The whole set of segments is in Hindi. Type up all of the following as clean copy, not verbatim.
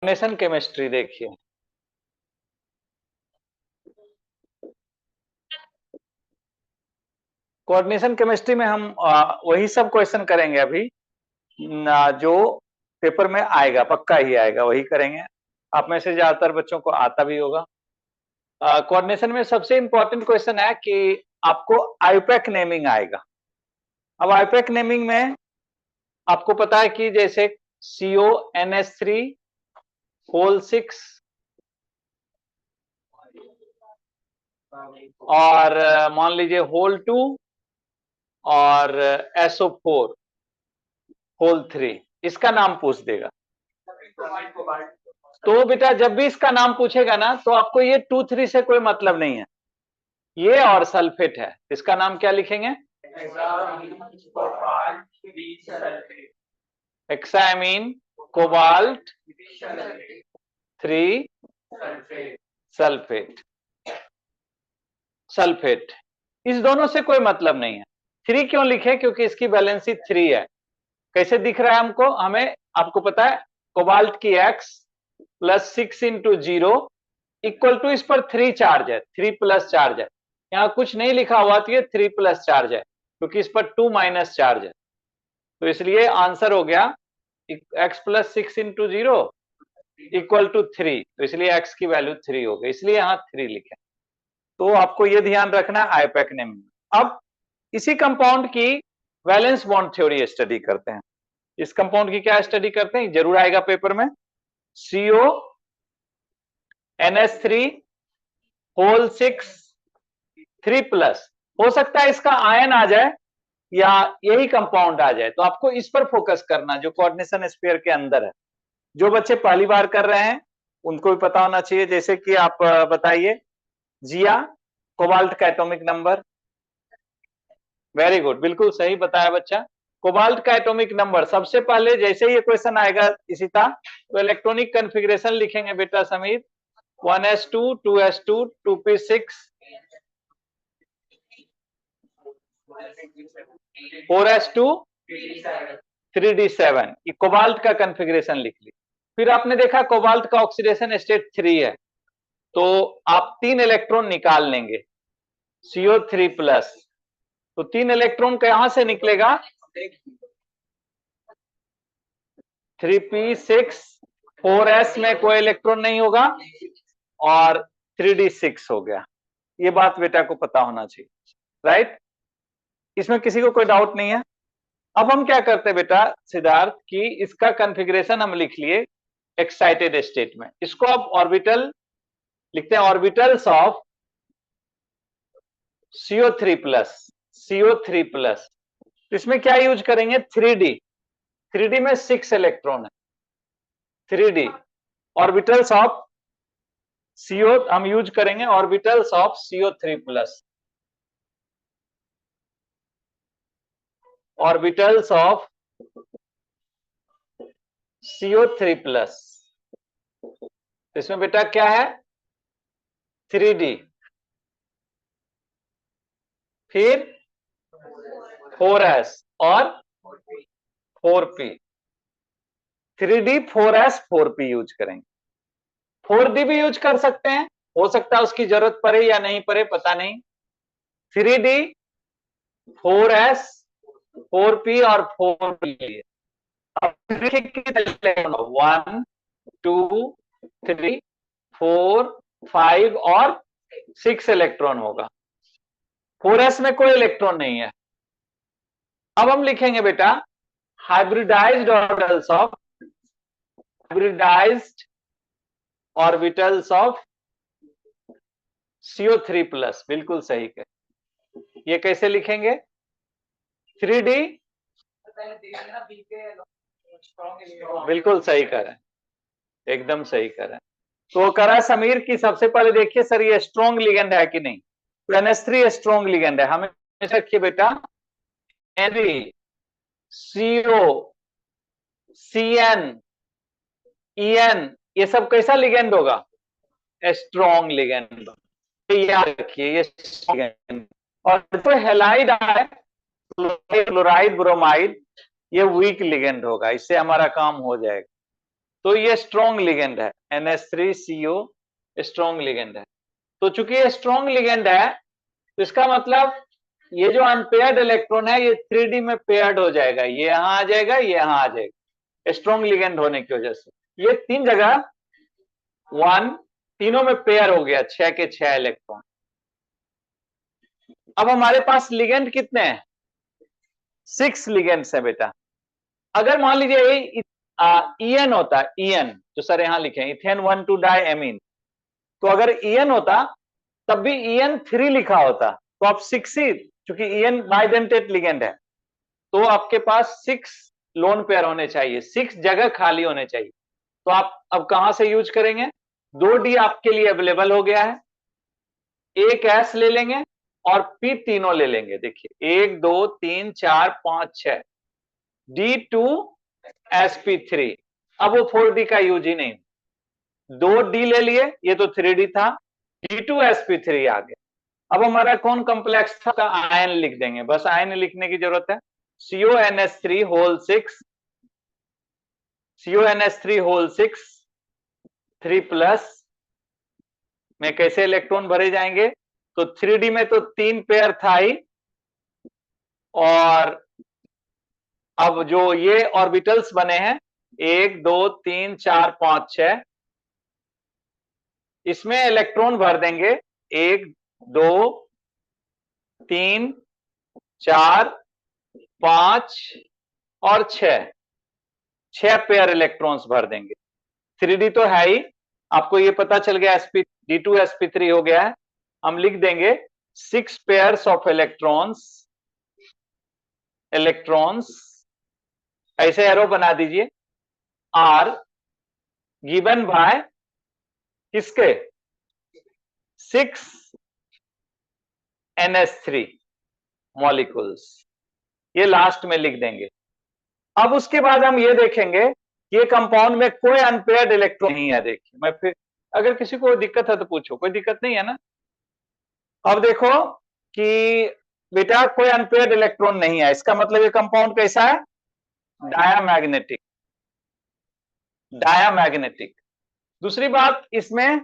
कोऑर्डिनेशन केमिस्ट्री देखिए, कोऑर्डिनेशन केमिस्ट्री में हम वही सब क्वेश्चन करेंगे अभी जो पेपर में आएगा, पक्का ही आएगा, वही करेंगे। आप में से ज्यादातर बच्चों को आता भी होगा। कोऑर्डिनेशन में सबसे इंपॉर्टेंट क्वेश्चन है कि आपको आईयूपैक नेमिंग आएगा। अब आईयूपैक नेमिंग में आपको पता है कि जैसे CONH3 होल 6 और मान लीजिए होल 2 और SO4 होल 3, इसका नाम पूछ देगा। तो बेटा जब भी इसका नाम पूछेगा ना तो आपको ये 2 3 से कोई मतलब नहीं है, ये और सल्फेट है। इसका नाम क्या लिखेंगे? Hexamine cobalt 3 sulphate. सल्फेट, इस दोनों से कोई मतलब नहीं है। 3 क्यों लिखे? क्योंकि इसकी वैलेंसी 3 है। कैसे दिख रहा है हमको? हमें, आपको पता है कोबाल्ट की X plus 6 into 0 equal to, इस पर 3 चार्ज है, 3 प्लस चार्ज है। यहाँ कुछ नहीं लिखा हुआ तो ये 3 प्लस चार्ज है, क्योंकि इस पर 2 माइनस चार्ज है। तो इसलिए आंसर हो गया x plus 6 into 0 equal to 3। तो इसलिए x की वैल्यू 3 हो गई, इसलिए यहाँ 3 लिखे। तो आपको ये ध्यान रखना है आईयूपैक नेमिंग। अब इसी कंपाउंड की वैलेंस बॉन्ड थ्योरी स्टडी करते हैं। इस कंपाउंड की क्या स्टडी करते हैं, जरूर आएगा पेपर में। CONH3 होल 6 3 प्लस, हो सकता है इसका आयन आ जाए या यही कंपाउंड आ जाए, तो आपको इस पर फोकस करना जो कोऑर्डिनेशन स्फीयर के अंदर है। जो बच्चे पहली बार कर रहे हैं उनको भी पता होना चाहिए। जैसे कि आप बताइए, जिया कोबाल्ट का एटॉमिक नंबर। वेरी गुड, बिल्कुल सही बताया बच्चा। कोबाल्ट का एटॉमिक नंबर, सबसे पहले जैसे ही ये क्वेश्चन आएगा इशिता, तो इलेक्ट्रॉनिक कॉन्फ़िगरेशन लिखेंगे बेटा Sameer. 1s2 2s2 2p6 4s2 3d7, ये कोबाल्ट का कॉन्फ़िगरेशन लिख ली। फिर आपने देखा कोबाल्ट का ऑक्सीडेशन स्टेट 3 है, तो आप 3 इलेक्ट्रॉन निकाल लेंगे CO3 प्लस। तो 3 इलेक्ट्रॉन कहां से निकलेगा? 3p6, 4s में कोई इलेक्ट्रॉन नहीं होगा और 3d6 हो गया। ये बात बेटा को पता होना चाहिए, राइट? इसमें किसी को कोई डाउट नहीं है। अब हम क्या करते हैं बेटा सिद्धार्थ, कि इसका कॉन्फ़िगरेशन हम लिख लिए एक्साइटेड स्टेट में। इसको अब ऑर्बिटल लिखते हैं, orbitals of CO3 plus, CO3 plus. इसमें क्या यूज करेंगे? 3D। 3D में 6 इलेक्ट्रॉन है। 3D ऑर्बिटल्स ऑफ CO हम यूज करेंगे, orbitals of CO3 plus, orbitals of CO3 plus. इसमें बेटा क्या है? 3D, फिर 4s और 4p। 3D 4s 4p use करेंगे। 4D भी यूज कर सकते हैं, हो सकता है उसकी जरूरत पड़े या नहीं पड़े, पता नहीं। 3D 4s 4p और 4p। अब 1 2 3 4 5 और 6 इलेक्ट्रॉन होगा। 4s में कोई इलेक्ट्रॉन नहीं है। अब हम लिखेंगे बेटा hybridised orbitals of, hybridised orbitals of CO3 plus. बिल्कुल सही है। ये कैसे लिखेंगे? 3D, बिल्कुल सही कर रहे हैं, एकदम सही कर रहे हैं। तो कह रहा है समीर की सबसे पहले देखिए सर ये स्ट्रॉन्ग लिगेंड है कि नहीं। तो NH3 स्ट्रॉन्ग लिगेंड है, हमेशा रखिए बेटा Na CO CN EN, ये सब कैसा लिगेंड होगा? Strong ligand. याद रखिए ये लिगेंड। और जो हेलाइड है क्लोराइड ब्रोमाइड, ये वीक लिगेंड होगा, इससे हमारा काम हो जाएगा। तो ये स्ट्रॉन्ग लिगेंड है, NH3CO स्ट्रॉन्ग लिगेंड है। तो चूंकि ये स्ट्रॉन्ग लिगेंड है तो इसका मतलब ये जो अनपेयर्ड इलेक्ट्रॉन है ये 3D में पेयर्ड हो जाएगा, ये यहां आ जाएगा, ये यहां आ जाएगा, स्ट्रॉन्ग लिगेंड होने की वजह से। ये 3 जगह 1 तीनों में पेयर हो गया, 6 के 6 इलेक्ट्रॉन। अब हमारे पास लिगेंड कितने हैं? 6 लिगेंड्स है बेटा। अगर मान लीजिए EN होता, EN जो सर यहां लिखे इथेन 1,2 डाइएमीन, तो अगर EN होता तब भी EN3 लिखा होता, तो आप 6 ही, चूंकि EN बाइडेंटेट लिगेंड है तो आपके पास 6 लोन पेयर होने चाहिए, 6 जगह खाली होने चाहिए। तो आप अब कहां से यूज करेंगे? 2D आपके लिए अवेलेबल हो गया है, एक S ले लेंगे और P तीनों ले लेंगे। देखिए 1 2 3 4 5 6 D2sp3। अब वो 4D का यूज ही नहीं, 2D ले लिए, ये तो 3D था, D2sp3 आ गया। अब हमारा कौन कॉम्प्लेक्स था? आयन लिख देंगे, बस आयन लिखने की जरूरत है। CONH3 होल 6, CONH3 होल 6 3+ में कैसे इलेक्ट्रॉन भरे जाएंगे? तो 3D में तो 3 पेयर था ही, और अब जो ये ऑर्बिटल्स बने हैं 1 2 3 4 5 6, इसमें इलेक्ट्रॉन भर देंगे 1 2 3 4 5 और 6 पेयर इलेक्ट्रॉन्स भर देंगे। 3D तो है ही, आपको ये पता चल गया, D2sp3 हो गया है। हम लिख देंगे 6 पेयर्स ऑफ इलेक्ट्रॉन्स ऐसे एरो बना दीजिए, आर गिवन बाय किसके? 6 NH3 मॉलिक्यूल्स, ये लास्ट में लिख देंगे। अब उसके बाद हम ये देखेंगे कि ये कंपाउंड में कोई अनपेयर्ड इलेक्ट्रॉन नहीं है। देखिए मैं फिर, अगर किसी को दिक्कत है तो पूछो, कोई दिक्कत नहीं है ना? अब देखो कि बेटा कोई अनपेयर्ड इलेक्ट्रॉन नहीं है, इसका मतलब ये कंपाउंड कैसा है? डायामैग्नेटिक। डायामैग्नेटिक। दूसरी बात, इसमें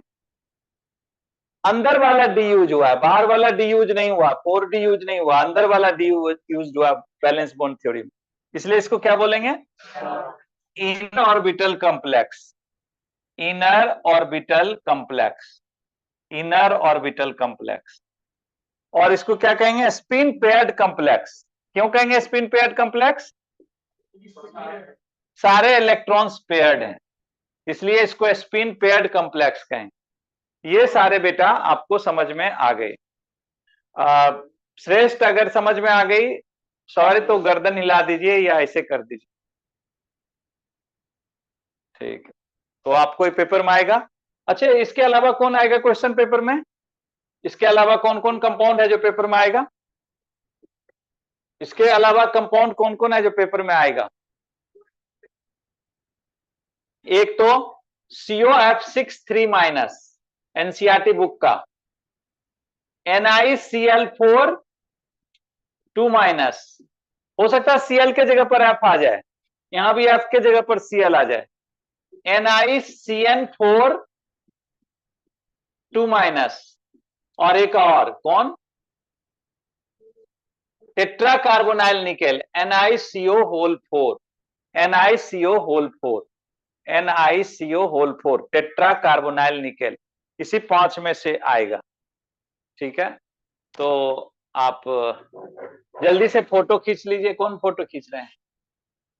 अंदर वाला डी यूज हुआ है, बाहर वाला डी यूज नहीं हुआ, 4D यूज नहीं हुआ, अंदर वाला डी यूज हुआ वैलेंस बॉन्ड थ्योरी में। इसलिए इसको क्या बोलेंगे? Inner orbital complex. Inner orbital complex. Inner orbital complex. और इसको क्या कहेंगे? Spin paired complex. क्यों कहेंगे स्पिन पेयर्ड कॉम्प्लेक्स? सारे इलेक्ट्रॉन्स पेयर्ड हैं, इसलिए इसको स्पिन पेयर्ड कॉम्प्लेक्स कहेंगे। ये सारे बेटा आपको समझ में आ गए। श्रेष्ठ अगर समझ में आ गई सॉरी तो गर्दन हिला दीजिए या ऐसे कर दीजिए, ठीक है? तो आपको ये पेपर में आएगा। अच्छा, इसके अलावा कौन आएगा क्वेश्चन पेपर में? इसके अलावा कौन कौन कंपाउंड है जो पेपर में आएगा? इसके अलावा कंपाउंड कौन कौन है जो पेपर में आएगा? एक तो COF6 3- एनसीईआरटी बुक का, NiCl4 2-, हो सकता है Cl के जगह पर F आ जाए, यहां भी F के जगह पर Cl आ जाए। NiCN4 2-, और एक और कौन? Tetra carbonyl nickel, NiCO whole 4, NiCO whole 4, NiCO whole 4, tetra carbonyl nickel, इसी 5 में से आएगा। ठीक है, तो आप जल्दी से फोटो खींच लीजिए। कौन फोटो खींच रहे हैं?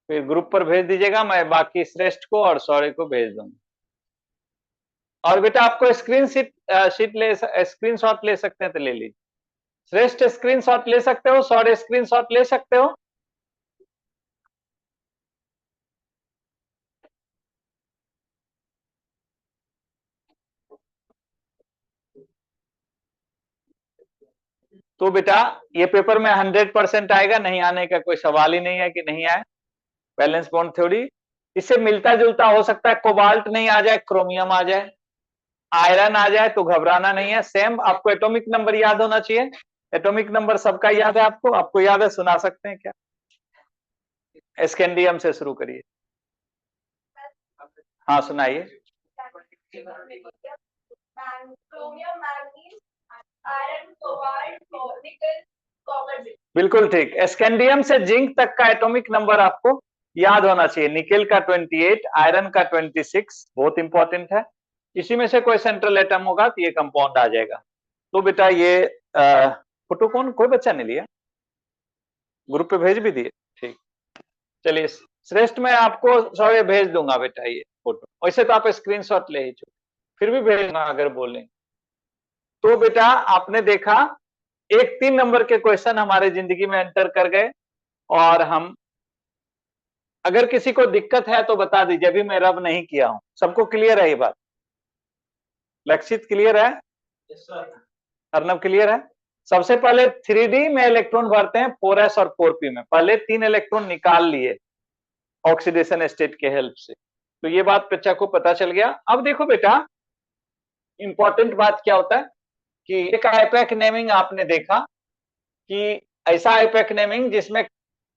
फिर ग्रुप पर भेज दीजिएगा, मैं बाकी श्रेष्ठ को और सौर्य को भेज दूंगा। और बेटा आपको स्क्रीनशॉट ले सकते हैं तो ले लीजिए। श्रेष्ठ स्क्रीनशॉट ले सकते हो, सौर्य स्क्रीनशॉट ले सकते हो। तो बेटा ये पेपर में 100% आएगा, नहीं आने का कोई सवाल ही नहीं है कि नहीं आए। बैलेंस बॉन्ड थ्योरी इससे मिलता जुलता हो सकता है, कोबाल्ट नहीं आ जाए, क्रोमियम आ जाए, आयरन आ जाए, तो घबराना नहीं है। सेम आपको एटॉमिक नंबर याद होना चाहिए। एटॉमिक नंबर सबका याद है आपको? आपको याद है? सुना सकते हैं क्या? स्कैंडियम से शुरू करिए। हाँ सुनाइए। बिल्कुल ठीक, स्कैंडियम से जिंक तक का एटॉमिक नंबर आपको याद होना चाहिए। निकेल का 28, आयरन का 26, बहुत इंपॉर्टेंट है। इसी में से कोई सेंट्रल एटम होगा तो ये कंपाउंड आ जाएगा। तो बेटा ये फोटो कौन, कोई बच्चा नहीं लिया? ग्रुप पे भेज भी दिए? ठीक, चलिए श्रेष्ठ मैं आपको सॉरी भेज दूंगा बेटा ये फोटो। वैसे तो आप स्क्रीनशॉट ले ही चुके, फिर भी भेजना अगर बोलें तो। बेटा आपने देखा एक 3 नंबर के क्वेश्चन हमारे जिंदगी में एंटर कर गए, और हम अगर किसी को दिक्कत है तो बता दीजिए, अभी मैं रब नहीं किया हूं। सबको क्लियर है ये बात? लक्षित क्लियर है? अर्नब क्लियर है? सबसे पहले 3D में इलेक्ट्रॉन भरते हैं 4s और 4p में। पहले 3 इलेक्ट्रॉन निकाल लिए ऑक्सीडेशन स्टेट के हेल्प से। तो ये बात बच्चा को पता चल गया। अब देखो बेटा इंपॉर्टेंट बात क्या होता है कि एक आईपैक नेमिंग आपने देखा कि ऐसा आईपैक नेमिंग जिसमें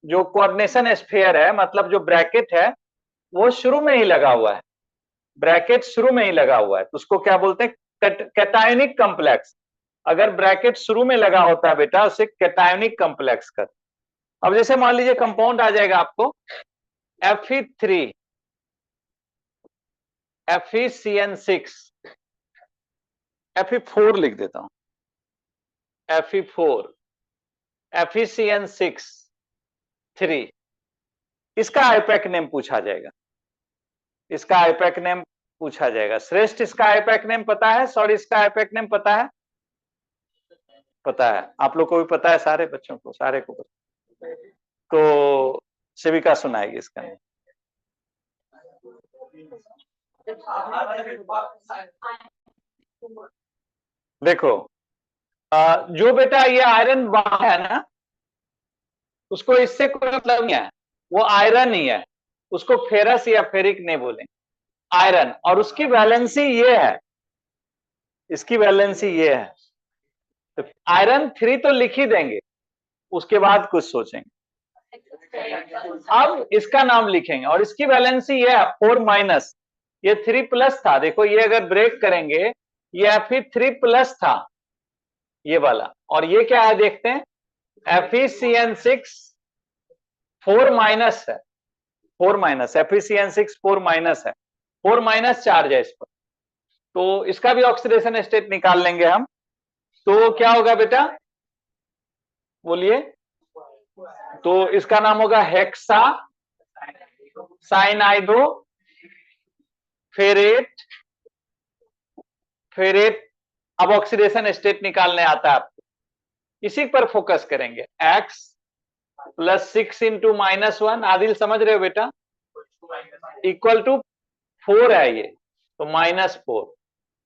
जो कोऑर्डिनेशन स्फीयर है, मतलब जो ब्रैकेट है वो शुरू में ही लगा हुआ है। ब्रैकेट शुरू में ही लगा हुआ है तो उसको क्या बोलते हैं? Cationic complex. अगर ब्रैकेट शुरू में लगा होता है बेटा उसे कैटायनिक कॉम्प्लेक्स कर। अब जैसे मान लीजिए कंपाउंड आ जाएगा आपको Fe3 FeCN6, Fe4 लिख देता हूं, Fe4 FeCN6 3, इसका आईपैक नेम पूछा जाएगा। इसका आईपैक नेम पूछा जाएगा। श्रेष्ठ इसका आईपैक नेम पता है? सॉरी इसका आईपैक नेम पता है? पता है, आप लोग को भी पता है, सारे बच्चों को, सारे को पता है। तो शिविका सुनाएगी इसका नेम। देखो जो बेटा ये आयरन बाहर है ना, उसको इससे कोई मतलब नहीं है, वो आयरन ही है। उसको फेरस या फेरिक नहीं बोलेंगे, आयरन। और उसकी वैलेंसी ये है, इसकी वैलेंसी ये है। तो आयरन 3 तो लिख ही देंगे, उसके बाद कुछ सोचेंगे। अब इसका नाम लिखेंगे और इसकी वैलेंसी ये है 4 माइनस, ये 3 प्लस था। देखो ये अगर ब्रेक करेंगे ये Fe3 प्लस था ये वाला, और ये क्या है देखते हैं, FeCN6 4 माइनस है, 4 माइनस, FeCN6 4 माइनस है, 4 माइनस चार्ज है इस पर। तो इसका भी ऑक्सीडेशन स्टेट निकाल लेंगे हम। तो क्या होगा बेटा बोलिए? तो इसका नाम होगा हेक्सा साइनाइडो फेरेट। फेरेट अब ऑक्सीडेशन स्टेट निकालने आता है आपको, इसी पर फोकस करेंगे। x प्लस 6 इंटू -1, आदिल समझ रहे हो बेटा, इक्वल टू 4 है ये, तो -4।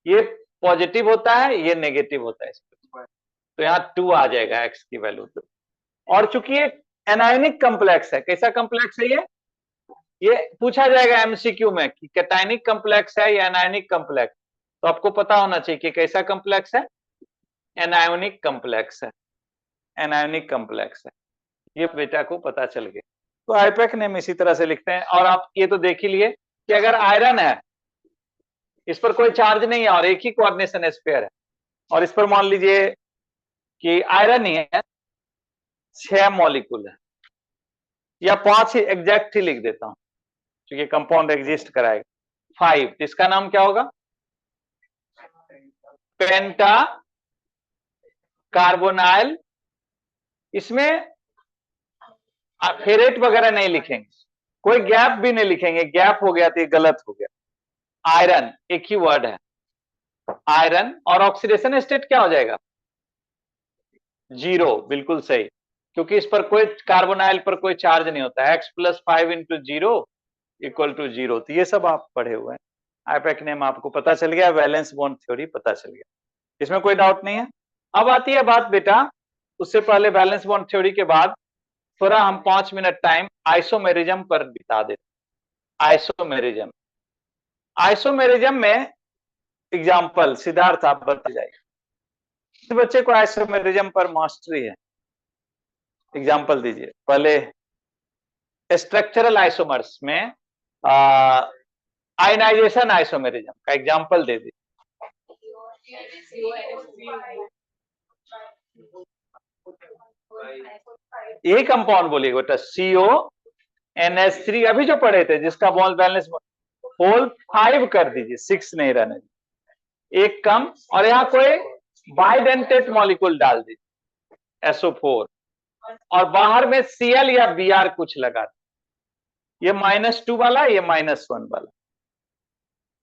ये पॉजिटिव होता है, ये नेगेटिव होता है इस पर, तो यहाँ 2 आ जाएगा x की वैल्यू। तो और चूंकि ये एनायनिक कॉम्प्लेक्स है, कैसा कॉम्प्लेक्स है ये पूछा जाएगा एमसीक्यू में कि कैटायनिक कॉम्प्लेक्स है या एनायनिक कॉम्प्लेक्स। तो आपको पता होना चाहिए कि कैसा कॉम्प्लेक्स है, एनायोनिक कॉम्प्लेक्स है, एनायोनिक कॉम्प्लेक्स है। ये बेटा को पता चल गया। तो आईपैक नेम इसी तरह से लिखते हैं। और आप ये तो देख ही लिए कि अगर आयरन है, इस पर कोई चार्ज नहीं है और एक ही कोऑर्डिनेशन स्फीयर है, और इस पर मान लीजिए कि आयरन ही है, 6 मॉलिक्यूल है या 5 ही एग्जैक्ट ही लिख देता हूं क्योंकि कंपाउंड एग्जिस्ट कराएगा। 5, तो इसका नाम क्या होगा? पेंटा कार्बोनाइल। इसमें फेरेट वगैरह नहीं लिखेंगे, कोई गैप भी नहीं लिखेंगे, गैप हो गया तो ये गलत हो गया। आयरन एक ही वर्ड है, आयरन। और ऑक्सीडेशन स्टेट क्या हो जाएगा? 0, बिल्कुल सही, क्योंकि इस पर कोई कार्बोनाइल पर कोई चार्ज नहीं होता है। x plus 5 into 0 equal to 0। तो ये सब आप पढ़े हुए हैं। आईपैक नेम आपको पता चल गया, वैलेंस बॉन्ड थ्योरी पता चल गया, इसमें कोई डाउट नहीं है। अब आती है बात बेटा, उससे पहले बैलेंस बॉन्ड थ्योरी के बाद थोड़ा हम 5 मिनट टाइम आइसोमेरिज्म पर बिता देते। आइसोमेरिज्म, आइसोमेरिज्म में एग्जाम्पल सिद्धार्थ आप बता जाइए, इस बच्चे को आइसोमेरिज्म पर मास्टरी है, एग्जाम्पल दीजिए। पहले स्ट्रक्चरल आइसोमर्स में आयनाइजेशन आइसोमेरिज्म का एग्जांपल दे दी। यही कंपाउंड बोलिएगा बेटा, CONH3 अभी जो पढ़े थे, जिसका बॉन्ड बैलेंस होल 5 कर दीजिए, 6 नहीं रहने दीजिए, एक कम, और यहां कोई बाइडेंटेट मॉलिक्यूल डाल दीजिए SO4, और बाहर में Cl या Br कुछ लगा दीजिए। ये -2 वाला, ये -1 वाला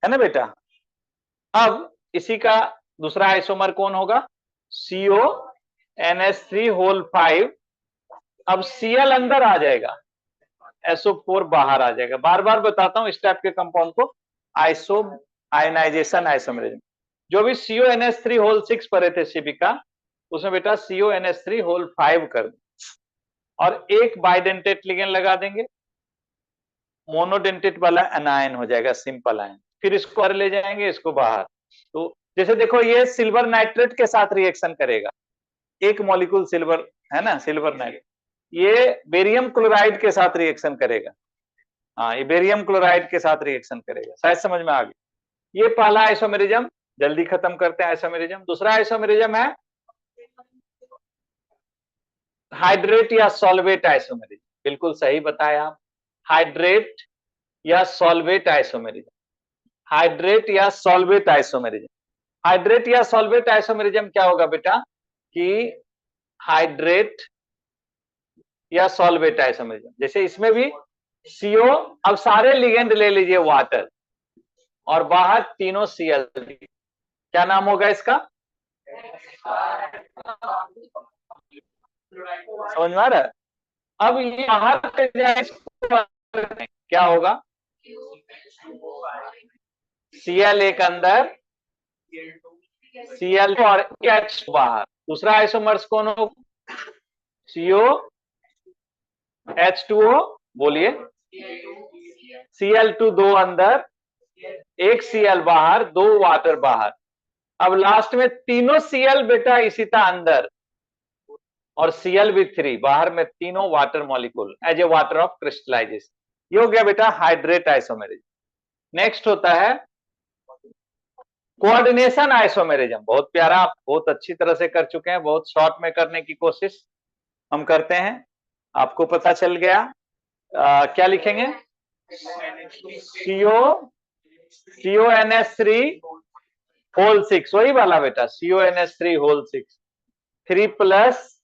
है ना बेटा। अब इसी का दूसरा आइसोमर कौन होगा? CONH3 whole 5। अब Cl अंदर आ जाएगा, SO4 बाहर आ जाएगा। बार बार बताता हूं इस टाइप के कंपाउंड को आयनाइजेशन आइसोमेरिज्म। जो भी CONH3 होल 6 पढ़े थे CP का, उसमें बेटा CONH3 होल 5 कर दो, और एक बाइडेंटेट लिगेंड लगा देंगे, मोनोडेंटेट वाला एनायन हो जाएगा, सिंपल आयन। फिर इसको बाहर ले जाएंगे, इसको बाहर। तो जैसे देखो, ये सिल्वर नाइट्रेट के साथ रिएक्शन करेगा, एक मॉलिक्यूल सिल्वर है ना, सिल्वर नाइट्रेट। ये बेरियम क्लोराइड के साथ रिएक्शन करेगा, हाँ, ये बेरियम क्लोराइड के साथ रिएक्शन करेगा। शायद समझ में आ गया। ये पहला आइसोमेरिज्म, जल्दी खत्म करते हैं आइसोमेरिज्म। दूसरा आइसोमेरिज्म है हाइड्रेट या सॉल्वेट आइसोमेरिज्म। बिल्कुल सही बताया आप, हाइड्रेट या सॉल्वेट आइसोमेरिज्म। हाइड्रेट या सॉल्वेट आइसोमेरिज्म। हाइड्रेट या सॉल्वेट आइसोमेरिज्म क्या होगा बेटा कि हाइड्रेट या सॉल्वेट आइसोमेरिज्म, जैसे इसमें भी CO, अब सारे लिगेंड ले लीजिए वाटर, और बाहर तीनों Cl। क्या नाम होगा इसका? समझ में आ रहा है? अब ये बाहर पे जाए, क्या होगा? Cl एक अंदर, Cl और H बाहर। दूसरा आइसोमर्स कौन हो? COH2O, बोलिए। Cl2 दो अंदर, एक Cl बाहर, दो वाटर बाहर। अब लास्ट में तीनों Cl बेटा इसी था अंदर, और Cl भी 3 बाहर में, तीनों water molecule as a water of crystallisation. ये हो गया बेटा हाइड्रेट आइसोमेरिज्म। नेक्स्ट होता है कोऑर्डिनेशन आइसोमेरिज्म। बहुत प्यारा, आप बहुत अच्छी तरह से कर चुके हैं, बहुत शॉर्ट में करने की कोशिश हम करते हैं, आपको पता चल गया। क्या लिखेंगे? CONH3 होल 6, वही वाला बेटा, CONH3 whole 6, 3 plus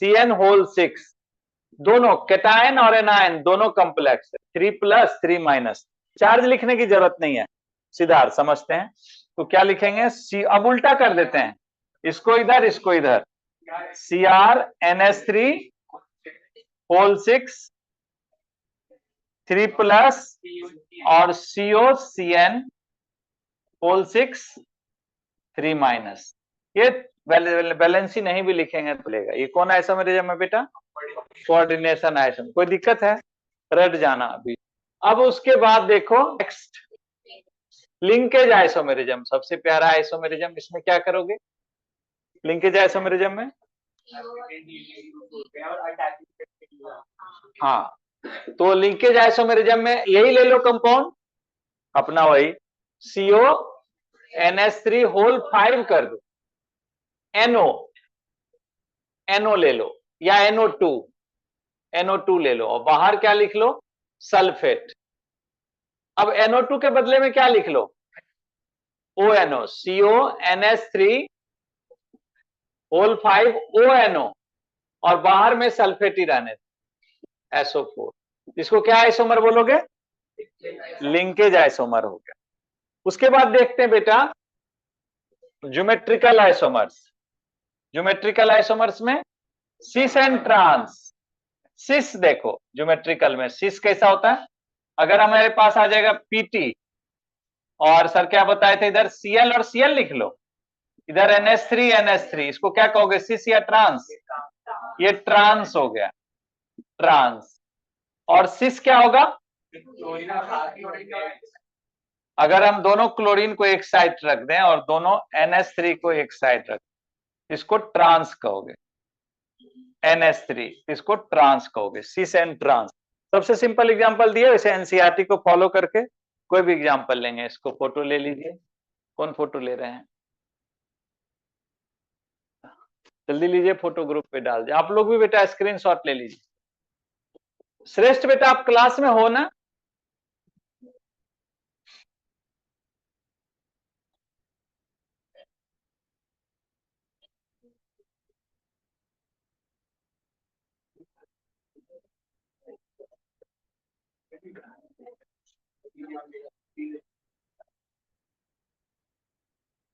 CN whole 6, दोनों कैटायन और एनायन दोनों कॉम्प्लेक्स है, 3 प्लस 3 माइनस। चार्ज लिखने की जरूरत नहीं है, सिद्धार्थ समझते हैं। तो क्या लिखेंगे? अब उल्टा कर देते हैं, इसको इधर, इसको इधर। CrNH3 होल 6, 3 प्लस, और COCN होल 6, 3 माइनस। ये बैलेंसी नहीं भी लिखेंगे तो लेगा। ये कौन आइसोमेरिज्म है बेटा? Coordination isomerism. कोई दिक्कत है? रट जाना अभी। अब उसके बाद देखो नेक्स्ट, लिंकेज आइसोमेरिज्म, सबसे प्यारा आइसोमेरिज्म। इसमें क्या करोगे लिंकेज आइसोमेरिज्म में? हाँ, तो लिंकेज आइसोमेरिज्म में यही ले लो कंपाउंड अपना, वही CONH3 होल 5 कर दो, NO ले लो, या NO2 ले लो, और बाहर क्या लिख लो? सल्फेट। अब NO2 के बदले में क्या लिख लो? ONO, CONH3 होल 5 ONO, और बाहर में सल्फेट ही रहने दो, SO4। इसको क्या आइसोमर बोलोगे? लिंकेज आइसोमर हो गया। उसके बाद देखते हैं बेटा ज्योमेट्रिकल आइसोमर्स। ज्योमेट्रिकल आइसोमर्स में सिस एंड ट्रांस। सिस देखो, ज्योमेट्रिकल में सिस कैसा होता है? अगर हमारे पास आ जाएगा PT, और सर क्या बताए थे, इधर Cl और Cl लिख लो, इधर NH3, इसको क्या कहोगे? सिस या ट्रांस? ये ट्रांस हो गया, ट्रांस। और सिस क्या होगा? अगर हम दोनों क्लोरीन को एक साइड रख दें और दोनों NH3 को एक साइड रख, इसको ट्रांस कहोगे। NH3, इसको ट्रांस कहोगे, सिस एंड ट्रांस। सबसे सिंपल एग्जांपल दिया, वैसे एनसीईआरटी को फॉलो करके कोई भी एग्जांपल लेंगे। इसको फोटो ले लीजिए, कौन फोटो ले रहे हैं, जल्दी लीजिए, फोटो ग्रुप पे डाल दिए। आप लोग भी बेटा स्क्रीनशॉट ले लीजिए। श्रेष्ठ बेटा आप क्लास में हो ना?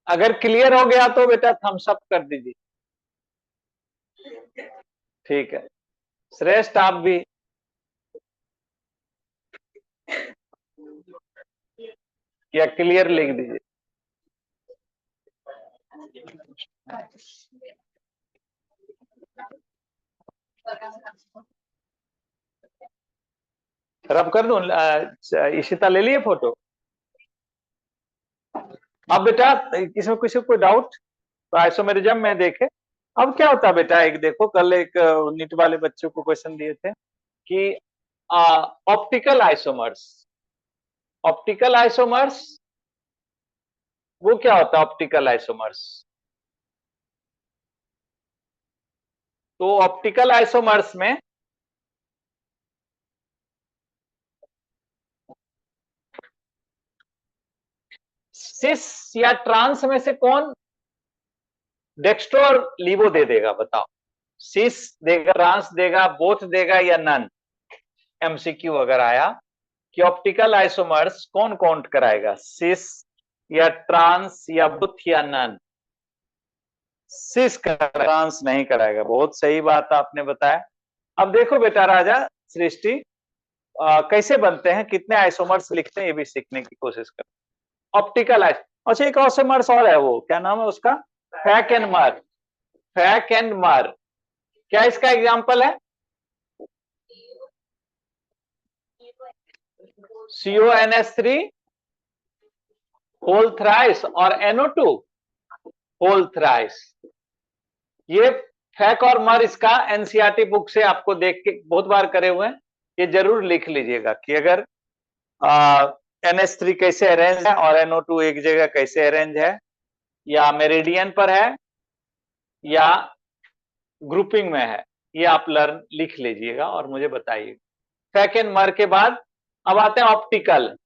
अगर क्लियर हो गया तो बेटा थम्स अप कर दीजिए। ठीक है, श्रेष्ठ आप भी या क्लियर लिख दीजिए। रब कर दूं? इशिता ले लिए फोटो? अब बेटा इसमें किसी को डाउट तो आइसोमेरिज्म में देखे। अब क्या होता है बेटा, एक देखो कल एक नीट वाले बच्चों को क्वेश्चन दिए थे कि ऑप्टिकल आइसोमर्स, ऑप्टिकल आइसोमर्स वो क्या होता है ऑप्टिकल आइसोमर्स? तो ऑप्टिकल आइसोमर्स में सिस या ट्रांस में से कौन डेक्स्ट्रो और लीवो दे देगा बताओ? सिस देगा, ट्रांस देगा, बोथ देगा या नन? एमसीक्यू अगर आया कि ऑप्टिकल आइसोमर्स कौन काउंट कराएगा, सिस या ट्रांस या बोथ या नन? सिस कराएगा, ट्रांस नहीं कराएगा। बहुत सही बात आपने बताया। अब देखो बेटा राजा सृष्टि कैसे बनते हैं, कितने आइसोमर्स लिखते हैं, ये भी सीखने की कोशिश करें। ऑप्टिकल आइस, अच्छा एक आइसोमर्स और है, वो क्या नाम है उसका? फैक एंड मर। फैक एंड मर क्या इसका एग्जांपल है? CONH3 होल थ्राइस और NO2 होल थ्राइस। ये फैक और मर इसका एनसीईआरटी बुक से आपको देख के बहुत बार करे हुए हैं, ये जरूर लिख लीजिएगा कि अगर NH3 कैसे अरेंज है और NO2 एक जगह कैसे अरेंज है, या मेरिडियन पर है या ग्रुपिंग में है, ये आप लर्न लिख लीजिएगा और मुझे बताइएगा। फैक एंड मर के बाद अब आते हैं ऑप्टिकल।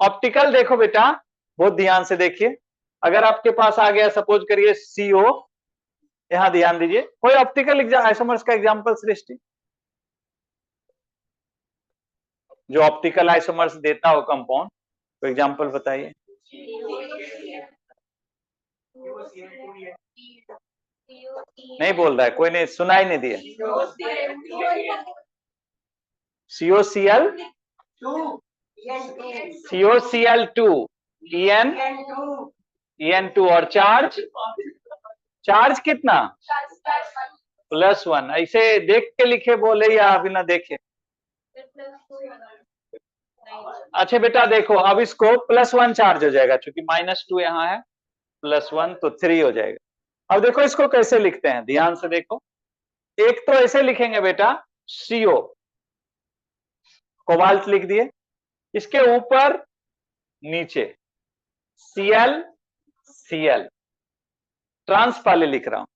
ऑप्टिकल देखो बेटा बहुत ध्यान से देखिए, अगर आपके पास आ गया सपोज करिए CO, यहां ध्यान दीजिए, कोई ऑप्टिकल आइसोमर्स का एग्जांपल सृष्टि जो ऑप्टिकल आइसोमर्स देता हो कंपाउंड, तो एग्जांपल बताइए। नहीं बोल रहा है कोई, नहीं सुनाई नहीं दिया। COCl, COCl2, EN2 और चार्ज, चार्ज कितना? +1। ऐसे देख के लिखे बोले या बिना देखे? अच्छा बेटा देखो अब इसको +1 चार्ज हो जाएगा, क्योंकि -2 यहाँ है, +1 तो 3 हो जाएगा। अब देखो इसको कैसे लिखते हैं, ध्यान से देखो। एक तो ऐसे लिखेंगे बेटा CO, कोबाल्ट लिख दिए, इसके ऊपर नीचे Cl, Cl, ट्रांस पहले लिख रहा हूं।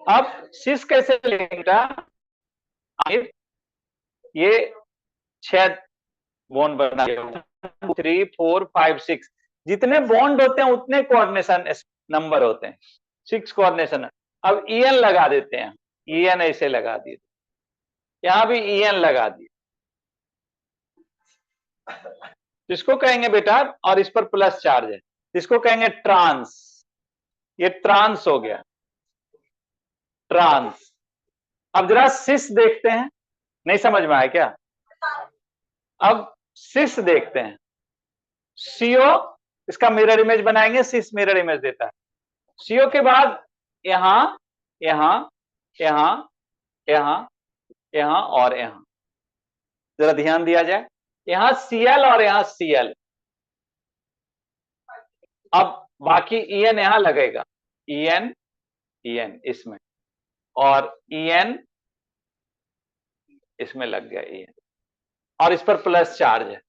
अब सिस कैसे लिखेगा, ये 6 बॉन्ड बना, 3 4 5 6, जितने बॉन्ड होते हैं उतने कोऑर्डिनेशन नंबर होते हैं, 6 कोऑर्डिनेशन। अब EN लगा देते हैं, EN ऐसे लगा दिए, यहां भी EN लगा दिए, इसको कहेंगे बेटा, और इस पर प्लस चार्ज है, इसको कहेंगे ट्रांस। ये ट्रांस हो गया, ट्रांस। अब जरा सिस देखते हैं, नहीं समझ में आया क्या? अब सिस देखते हैं, CO इसका मिरर इमेज बनाएंगे, सिस मिरर इमेज देता है। CO के बाद यहां यहां यहां यहां यहां और यहां, जरा ध्यान दिया जाए, यहां Cl और यहां Cl। अब बाकी EN यहां लगेगा, EN EN इसमें, और EN इसमें लग गया EN। और इस पर प्लस चार्ज है,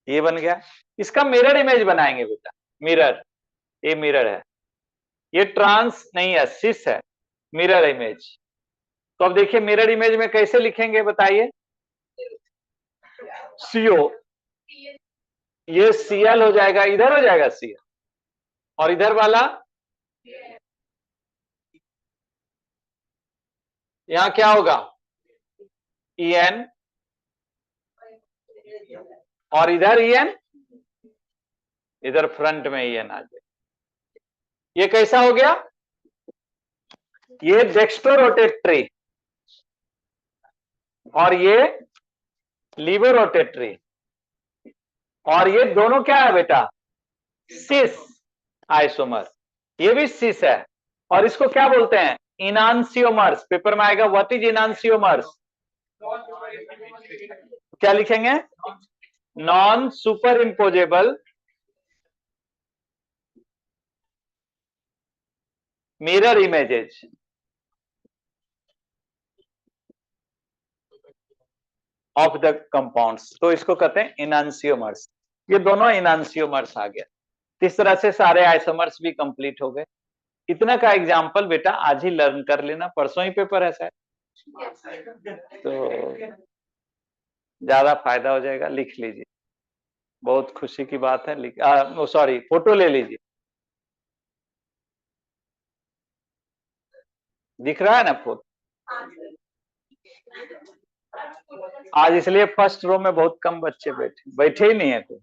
ये बन गया। इसका मिरर इमेज बनाएंगे बेटा, मिरर, ये मिरर है, ये ट्रांस नहीं है, सिस है, मिरर इमेज। तो अब देखिए मिरर इमेज में कैसे लिखेंगे बताइए, सीओ, ये सीएल हो जाएगा, इधर हो जाएगा सीएल, और इधर वाला यहां क्या होगा, ईएन, और इधर ईएन, इधर फ्रंट में ईएन आ जाए। ये कैसा हो गया, ये डेक्स्ट्रो रोटेटरी और ये लीवो रोटेटरी, और ये दोनों क्या है बेटा, सिस आइसोमर, ये भी सिस है। और इसको क्या बोलते हैं, इनांसियोमर्स। पेपर में आएगा व्हाट इज इनांसियोमर्स, क्या लिखेंगे, non super imposable mirror images of the compounds, तो इसको कहते हैं इनांसियोमर्स। ये दोनों इनांसियोमर्स आ गया। इस तरह से सारे आइसोमर्स भी कंप्लीट हो गए। इतना का एग्जाम्पल बेटा आज ही लर्न कर लेना, परसों ही पेपर है शायद, तो ज्यादा फायदा हो जाएगा। लिख लीजिए, बहुत खुशी की बात है। सॉरी, फोटो ले लीजिए, दिख रहा है ना फोटो। आज इसलिए फर्स्ट रो में बहुत कम बच्चे बैठे ही नहीं है कोई।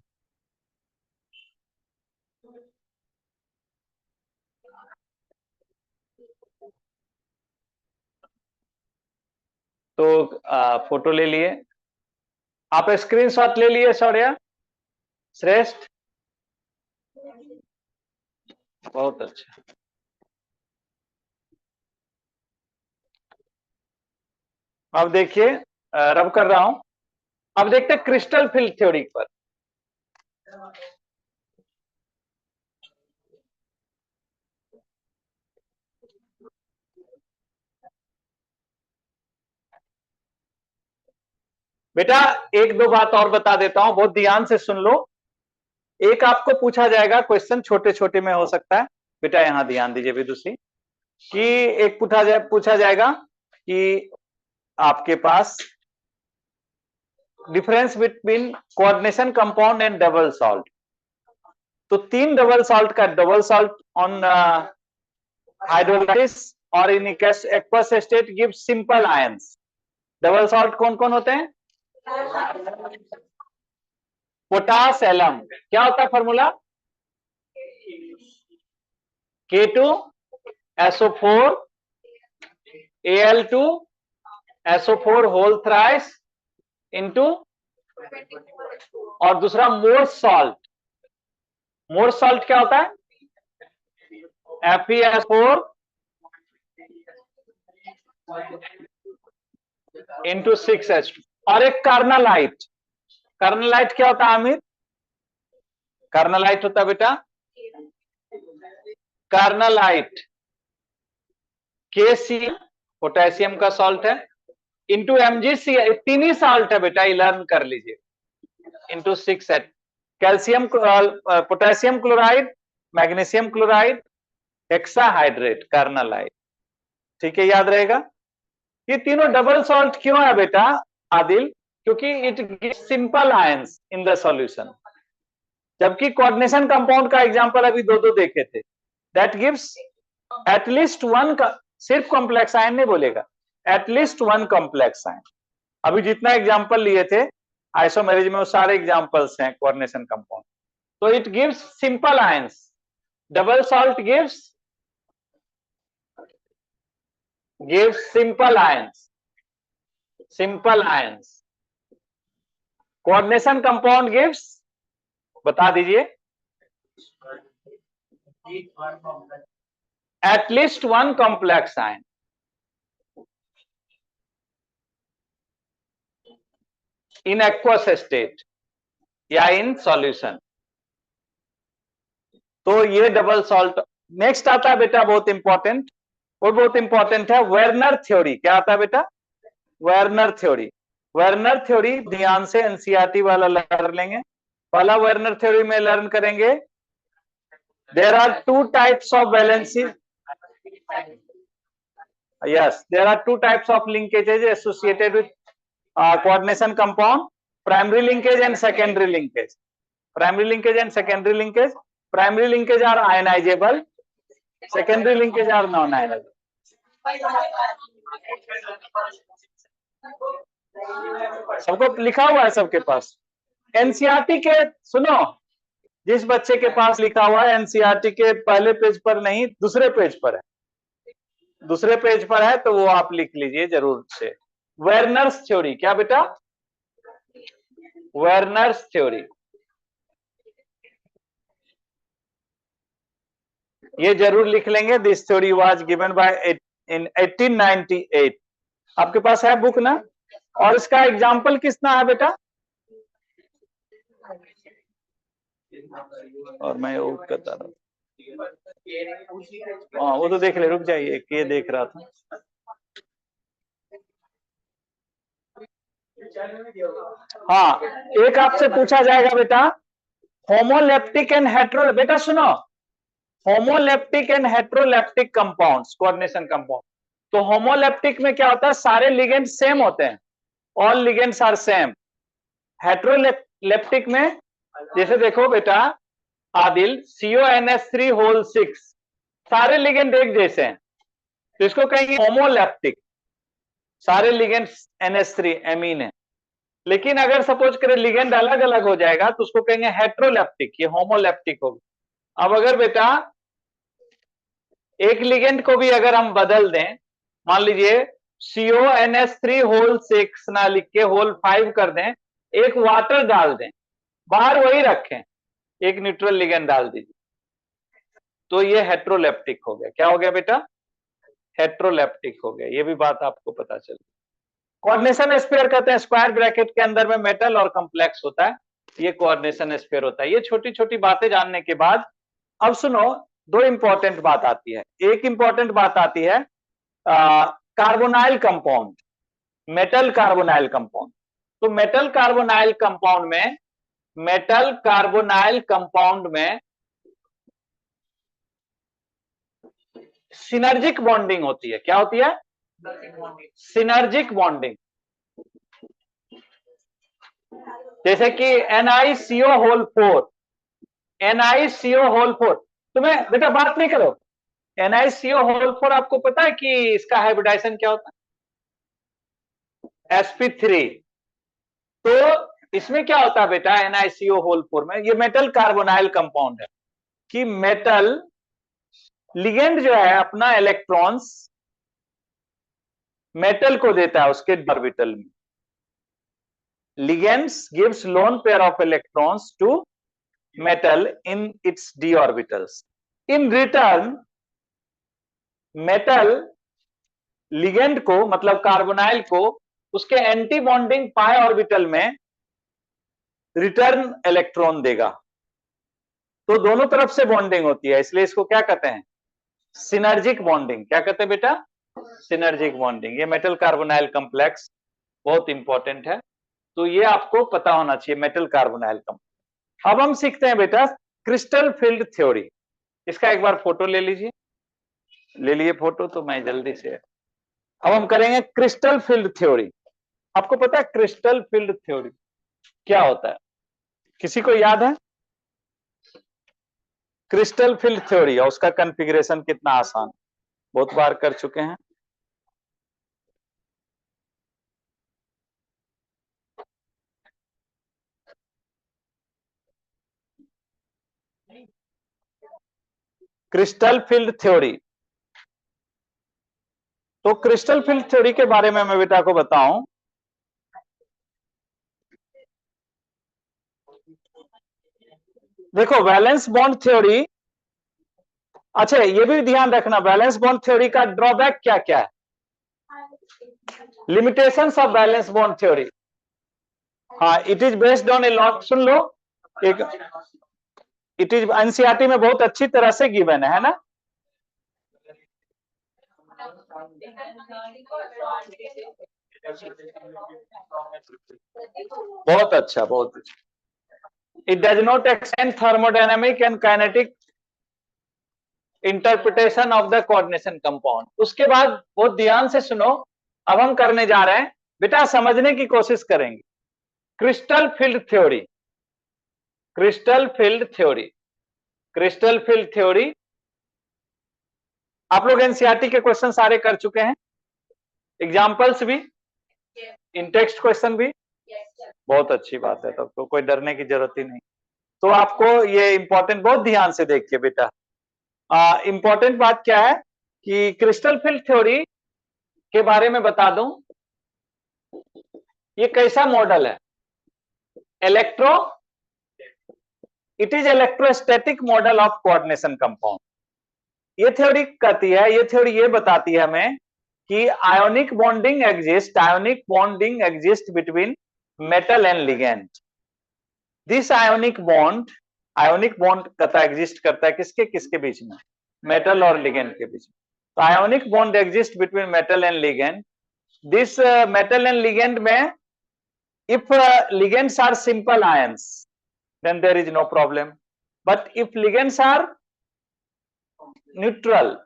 तो फोटो ले लिए आप, स्क्रीनशॉट ले लिए शौर्या, श्रेष्ठ, बहुत अच्छा। अब देखिए रब कर रहा हूं, अब देखते हैं क्रिस्टल फिल्ड थ्योरी पर। बेटा एक दो बात और बता देता हूं, बहुत ध्यान से सुन लो। एक आपको पूछा जाएगा क्वेश्चन, छोटे छोटे में हो सकता है बेटा, यहां ध्यान दीजिए विदुषी, कि एक पूछा जाएगा कि आपके पास difference between coordination compound and double salt. तो 3 डबल सॉल्ट का, डबल सॉल्ट ऑन हाइड्रोलाइसिस और in aqueous state give simple ions. Double salt कौन कौन होते हैं, पोटास एलम, क्या होता है formula, K2SO4 Al2 SO4 whole thrice into, और दूसरा मोर्स सॉल्ट। मोर्स सॉल्ट क्या होता है, FeS4 इंटू 6H2, और एक कार्नालाइट। कार्नालाइट क्या होता है आमिर, कार्नालाइट होता है बेटा, कार्नालाइट KC पोटेशियम का सॉल्ट है, इंटू MgCl, 3 ही सॉल्ट है बेटा, ये लर्न कर लीजिए, into 6H, calcium, potassium chloride, magnesium chloride, hexahydrate, carnallite. ठीक है, याद रहेगा। ये तीनों डबल सॉल्ट क्यों है बेटा आदिल, क्योंकि it gives simple ions in the solution, जबकि कोऑर्डिनेशन कंपाउंड का एग्जांपल अभी दो देखे थे, दैट गिव्स एटलीस्ट वन, सिर्फ कॉम्प्लेक्स आयन नहीं बोलेगा, एटलीस्ट वन कॉम्प्लेक्स आयन। अभी जितना एग्जांपल लिए थे आइसोमेरिज में, वो सारे एग्जांपल्स हैं कोऑर्डिनेशन कंपाउंड। तो it gives simple ions, double salt gives simple ions, simple ions. Coordination compound gives, बता दीजिए, at least one complex ion in aqueous state या in solution। तो ये डबल सॉल्ट। नेक्स्ट आता है बेटा बहुत इंपॉर्टेंट, और बहुत इंपॉर्टेंट है वेर्नर थ्योरी। क्या आता है बेटा, वेर्नर थ्योरी। वर्नर थ्योरी ध्यान से एनसीईआरटी वाला लर्न लेंगे। पहला वर्नर थ्योरी में लर्न करेंगे there are two types of valencies. Yes, there are two types of linkages associated with coordination compound: primary linkage and secondary linkage. Primary linkage and secondary linkage. Primary linkage are ionizable, secondary linkage are non-ionizable. सबको लिखा हुआ है सबके पास? एनसीईआरटी के सुनो, जिस बच्चे के पास लिखा हुआ है एनसीईआरटी के पहले पेज पर नहीं, दूसरे पेज पर है, दूसरे पेज पर है, तो वो आप लिख लीजिए जरूर से। वर्नर्स थ्योरी, क्या बेटा? वर्नर्स थ्योरी, ये जरूर लिख लेंगे। This theory was given by in 1898। आपके पास है बुक ना? और इसका एग्जाम्पल किसना है बेटा? और मैं वो करता रहा, हाँ वो तो देख ले, रुक जाइए, ये देख रहा था। हाँ, एक आपसे पूछा जाएगा बेटा, होमोलेप्टिक एंड हेट्रो, बेटा सुनो, homoleptic and heteroleptic compounds, coordination compound. तो होमोलेप्टिक में क्या होता है? सारे लिगेंड सेम होते हैं, all ligands are same. Heteroleptic में जैसे देखो बेटा आदिल, CONH3 होल 6, सारे लिगेंड एक जैसे हैं, तो इसको कहेंगे होमोलेप्टिक, सारे लिगेंड NH3 एमीन है। लेकिन अगर सपोज करें लिगेंड अलग अलग हो जाएगा तो उसको कहेंगे हेट्रोलेप्टिक, ये होमोलेप्टिक होगा। अब अगर बेटा एक लिगेंड को भी अगर हम बदल दें, मान लीजिए CONH3 होल 6 ना लिख के होल 5 कर दें, एक वाटर डाल दें, बाहर वही रखें, एक न्यूट्रल लिगेंड डाल दीजिए, तो ये हेट्रोलेप्टिक हो गया। क्या हो गया बेटा? हेट्रोलेप्टिक हो गया। ये भी बात आपको पता चल। कोऑर्डिनेशन स्फीयर कहते हैं स्क्वायर ब्रैकेट के अंदर में मेटल और कॉम्प्लेक्स होता है, ये कोऑर्डिनेशन स्फीयर होता है। ये छोटी छोटी बातें जानने के बाद अब सुनो, दो इंपॉर्टेंट बात आती है। एक इंपॉर्टेंट बात आती है carbonyl compound, metal carbonyl compound. तो मेटल कार्बोनाइल कंपाउंड में, मेटल कार्बोनाइल कंपाउंड में सिनर्जिक बॉन्डिंग होती है। क्या होती है? Synergic bonding. जैसे कि NiCO होल 4, NiCO होल 4, तुम्हें बेटा बात नहीं करो, NiCO होल 4 आपको पता है कि इसका हाइब्रिडाइजेशन क्या होता है? sp3। तो इसमें क्या होता है बेटा NiCO होल 4 में? ये मेटल कार्बोनाइल कंपाउंड है कि मेटल लिगेंड जो है अपना इलेक्ट्रॉन्स मेटल को देता है उसके ऑर्बिटल में। Ligands gives lone pair of electrons to metal in its d orbitals. In return metal ligand को, मतलब कार्बोनाइल को, उसके एंटी बॉन्डिंग पाई ऑर्बिटल में रिटर्न इलेक्ट्रॉन देगा। तो दोनों तरफ से बॉन्डिंग होती है, इसलिए इसको क्या कहते हैं? Synergic bonding. क्या कहते हैं बेटा? Synergic bonding. ये मेटल कार्बोनाइल कॉम्प्लेक्स बहुत इंपॉर्टेंट है, तो ये आपको पता होना चाहिए, मेटल कार्बोनाइल कॉम्प्लेक्स। अब हम सीखते हैं बेटा क्रिस्टल फील्ड थ्योरी। इसका एक बार फोटो ले लीजिए, ले लिए फोटो तो मैं जल्दी से। अब हम करेंगे क्रिस्टल फील्ड थ्योरी। आपको पता है क्रिस्टल फील्ड थ्योरी क्या होता है? किसी को याद है? क्रिस्टल फील्ड थ्योरी और उसका कॉन्फ़िगरेशन कितना आसान, बहुत बार कर चुके हैं। क्रिस्टल फील्ड थ्योरी, तो क्रिस्टल फील्ड थ्योरी के बारे में मैं बेटा को बताऊं। देखो वैलेंस बॉन्ड थ्योरी, अच्छा ये भी ध्यान रखना, वैलेंस बॉन्ड थ्योरी का ड्रॉबैक क्या क्या है, limitations of valence bond theory. हाँ, it is based on a lot, सुन लो, एक इट इज एनसीईआरटी में बहुत अच्छी तरह से गिवन है ना। बहुत अच्छा, बहुत अच्छा। It does not extend thermodynamic and kinetic interpretation of the coordination compound. उसके बाद बहुत ध्यान से सुनो, अब हम करने जा रहे हैं बेटा, समझने की कोशिश करेंगे crystal field theory. Crystal field theory, crystal field theory आप लोग एनसीईआरटी के क्वेश्चन सारे कर चुके हैं, एग्जाम्पल्स भी, इन टेक्स्ट क्वेश्चन भी। बहुत अच्छी बात है, तब तो कोई डरने की जरूरत ही नहीं। तो आपको ये इंपॉर्टेंट, बहुत ध्यान से देखिए बेटा, इंपॉर्टेंट बात क्या है कि क्रिस्टल फील्ड थ्योरी के बारे में बता दूं, ये कैसा मॉडल है, electro, it is electrostatic model of coordination compound. ये थ्योरी कहती है, ये थ्योरी ये बताती है हमें कि ionic bonding exist between metal and ligand. This ionic bond कहता एग्जिस्ट करता है किसके किसके बीच में, मेटल और लिगेंड के बीच में। तो ionic bond exist between metal and ligand. This metal and ligand में if ligands are simple ions then there is no problem, but if ligands are neutral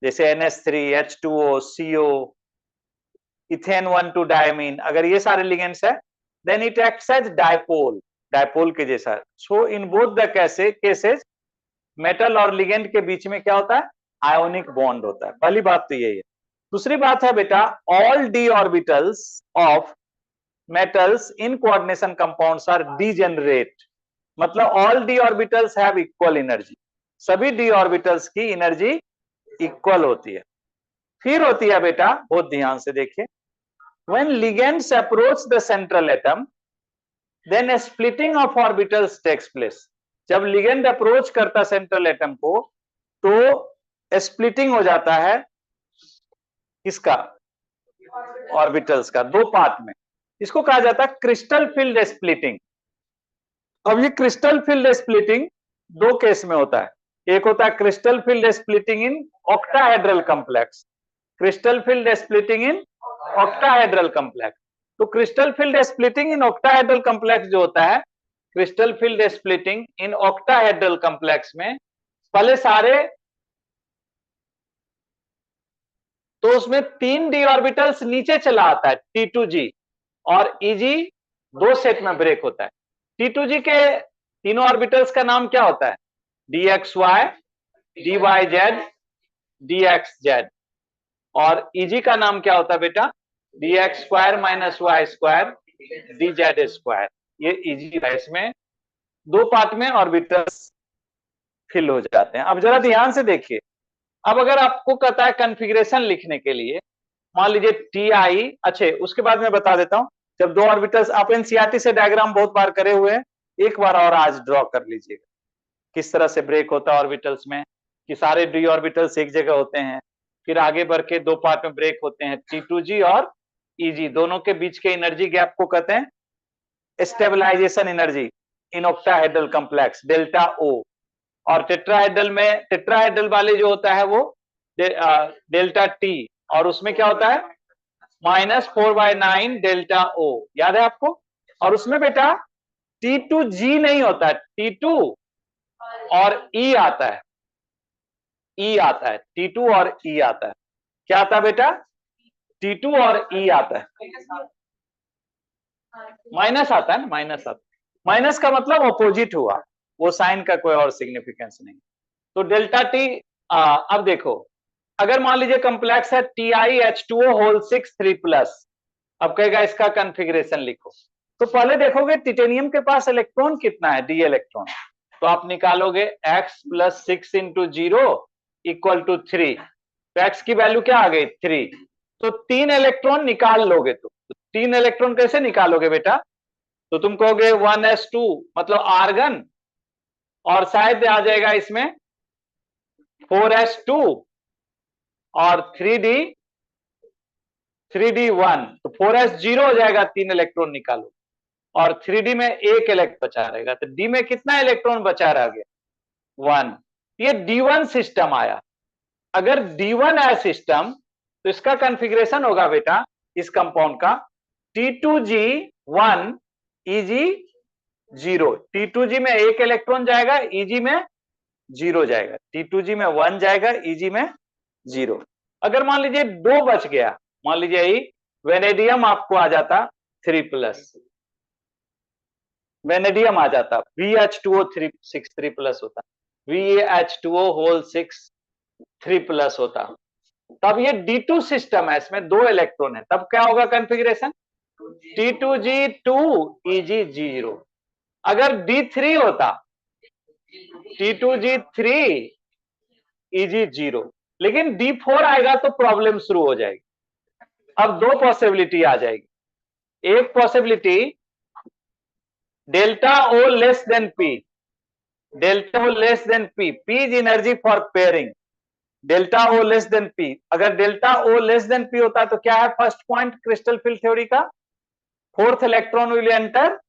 जैसे NH3, H2O, CO, ethane 1,2 diamine, अगर ये सारे लिगेंड्स है then it acts as dipole के जैसा। So in both the cases metal और लिगेंड के बीच में क्या होता है, आयोनिक बॉन्ड होता है। पहली बात तो यही है। दूसरी बात है बेटा, all D orbitals of metals in coordination compounds are degenerate, मतलब all d orbitals have equal energy, सभी d orbitals की एनर्जी इक्वल होती है। फिर होती है बेटा, बहुत ध्यान से देखिए, when ligands approach the central atom then a splitting of orbitals takes place। जब लिगेंड अप्रोच करता सेंट्रल एटम को तो स्प्लिटिंग हो जाता है किसका, ऑर्बिटल्स का, दो पार्ट में। इसको कहा जाता है क्रिस्टल फील्ड स्प्लिटिंग। अब ये क्रिस्टल फील्ड स्प्लिटिंग दो केस में होता है, एक होता है crystal field splitting in octahedral complex, crystal field splitting in octahedral complex. तो crystal field splitting in octahedral complex जो होता है, crystal field splitting in octahedral complex में पहले सारे, तो उसमें 3 डी ऑर्बिटल्स नीचे चला आता है, T2G और Eg दो सेट में ब्रेक होता है। T2G के तीनों ऑर्बिटल्स का नाम क्या होता है, DXY, DYZ, DXZ, और Eg का नाम क्या होता है बेटा, DX square minus Y square DZ square. ये Eg है, इसमें दो पार्ट में ऑर्बिटल्स फिल हो जाते हैं। अब जरा ध्यान से देखिए, अब अगर आपको कहता है कॉन्फ़िगरेशन लिखने के लिए, मान लीजिए Ti, अच्छे उसके बाद मैं बता देता हूं, जब दो ऑर्बिटल्स, आप एनसीईआरटी से डायग्राम बहुत बार करे हुए हैं, एक बार और आज ड्रॉ कर लीजिएगा किस तरह से ब्रेक होता है ऑर्बिटल्स में, कि सारे डी ऑर्बिटल्स एक जगह होते हैं, फिर आगे बढ़ के दो पार्ट में ब्रेक होते हैं, T2G और Eg, दोनों के बीच के एनर्जी गैप को कहते हैं stabilisation energy in octahedral complex, delta O। और टेट्राहेड्रल में, टेट्राहेड्रल वाले जो होता है वो डेल्टा T, और उसमें क्या होता है -4/9 डेल्टा O, याद है आपको। और उसमें बेटा T2G नहीं होता है, T2 और E आता है, E आता है, T2 और E आता है। क्या आता है बेटा, T2 और E आता है, माइनस आता है ना, माइनस आता है। माइनस का मतलब ऑपोजिट हुआ, वो साइन का कोई और सिग्निफिकेंस नहीं। तो डेल्टा T, अब देखो, अगर मान लीजिए कॉम्प्लेक्स है TiH2O होल 6 3+, अब कहेगा इसका कॉन्फ़िगरेशन लिखो, तो पहले देखोगे टिटेनियम के पास इलेक्ट्रॉन कितना है, D इलेक्ट्रॉन, तो आप निकालोगे x + 6 × 0 = 3, तो x की वैल्यू क्या आ गई 3, तो 3 इलेक्ट्रॉन निकाल लोगे। तो 3 इलेक्ट्रॉन कैसे निकालोगे बेटा, तो तुम कहोगे 1s2 मतलब आर्गन, और शायद आ जाएगा इसमें 4s2 और 3d1, तो 4s 0 हो जाएगा, 3 इलेक्ट्रॉन निकालो, और 3d में एक इलेक्ट्रॉन बचा रहेगा, तो d में कितना इलेक्ट्रॉन बचा रह गया 1। ये d1 सिस्टम आया। अगर d1 है सिस्टम, तो इसका कॉन्फ़िगरेशन होगा बेटा इस कंपाउंड का T2G1 Eg0, T2G में 1 इलेक्ट्रॉन जाएगा, Eg में 0 जाएगा, T2G में 1 जाएगा, Eg में 0। अगर मान लीजिए 2 बच गया, मान लीजिए यही वेनेडियम आपको आ जाता 3+, वेनेडियम आ जाता VH2O 6 होता, VaH2O होल 6 3+ होता, तब ये D2 सिस्टम है, इसमें 2 इलेक्ट्रॉन है, तब क्या होगा कॉन्फ़िगरेशन T2G2 Eg0। अगर D3 होता T2G3 Eg0, लेकिन D4 आएगा तो प्रॉब्लम शुरू हो जाएगी। अब 2 पॉसिबिलिटी आ जाएगी। एक possibility delta O less than P, delta O less than P, P is energy for pairing, delta O less than P। अगर delta O less than P होता तो क्या है first point crystal field theory का, 4th electron will enter